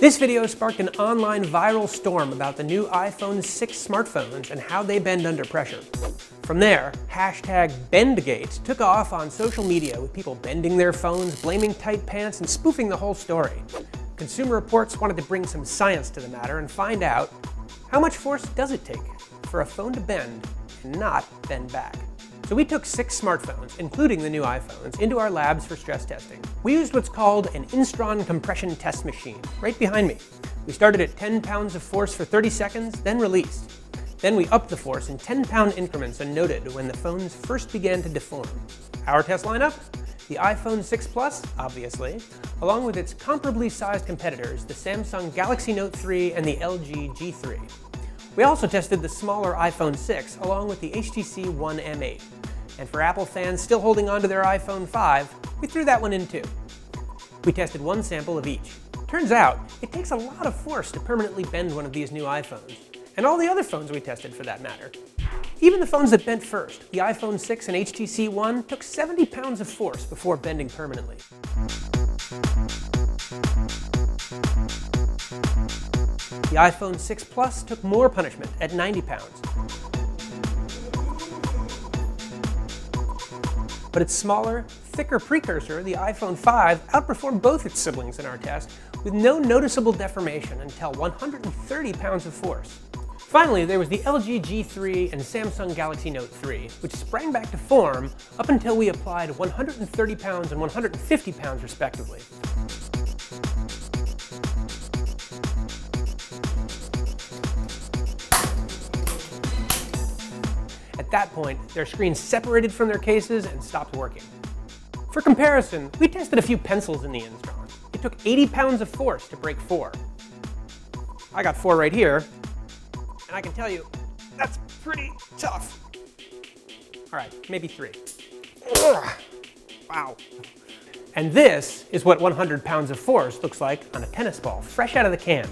This video sparked an online viral storm about the new iPhone 6 smartphones and how they bend under pressure. From there, hashtag BendGate took off on social media with people bending their phones, blaming tight pants, and spoofing the whole story. Consumer Reports wanted to bring some science to the matter and find out how much force does it take for a phone to bend and not bend back. So we took 6 smartphones, including the new iPhones, into our labs for stress testing. We used what's called an Instron compression test machine, right behind me. We started at 10 pounds of force for 30 seconds, then released. Then we upped the force in 10-pound increments and noted when the phones first began to deform. Our test lineup? The iPhone 6 Plus, obviously, along with its comparably sized competitors, the Samsung Galaxy Note 3 and the LG G3. We also tested the smaller iPhone 6 along with the HTC ONE M8. And for Apple fans still holding on to their iPhone 5, we threw that one in too. We tested one sample of each. Turns out, it takes a lot of force to permanently bend one of these new iPhones. And all the other phones we tested for that matter. Even the phones that bent first, the iPhone 6 and HTC ONE, took 70 pounds of force before bending permanently. The iPhone 6 Plus took more punishment at 90 pounds. But its smaller, thicker precursor, the iPhone 5, outperformed both its siblings in our test with no noticeable deformation until 130 pounds of force. Finally, there was the LG G3 and Samsung Galaxy Note 3, which sprang back to form up until we applied 130 pounds and 150 pounds respectively. At that point, their screens separated from their cases and stopped working. For comparison, we tested a few pencils in the Instron. It took 80 pounds of force to break 4. I got 4 right here, and I can tell you, that's pretty tough. All right, maybe 3. Ugh. Wow. And this is what 100 pounds of force looks like on a tennis ball, fresh out of the can.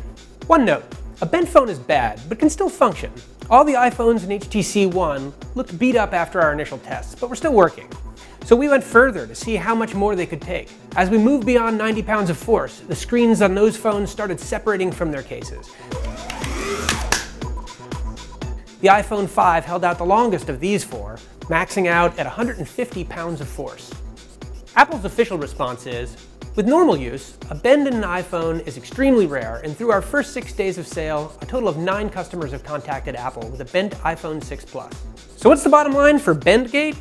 One note, a bent phone is bad, but can still function. All the iPhones and HTC ONE looked beat up after our initial tests, but were still working. So we went further to see how much more they could take. As we moved beyond 90 pounds of force, the screens on those phones started separating from their cases. The iPhone 5 held out the longest of these 4, maxing out at 150 pounds of force. Apple's official response is, with normal use, a bend in an iPhone is extremely rare, and through our first 6 days of sale, a total of 9 customers have contacted Apple with a bent iPhone 6 Plus. So what's the bottom line for BendGate?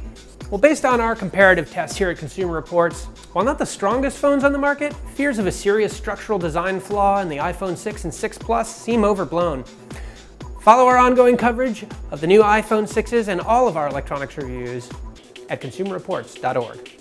Well, based on our comparative tests here at Consumer Reports, while not the strongest phones on the market, fears of a serious structural design flaw in the iPhone 6 and 6 Plus seem overblown. Follow our ongoing coverage of the new iPhone 6s and all of our electronics reviews at consumerreports.org.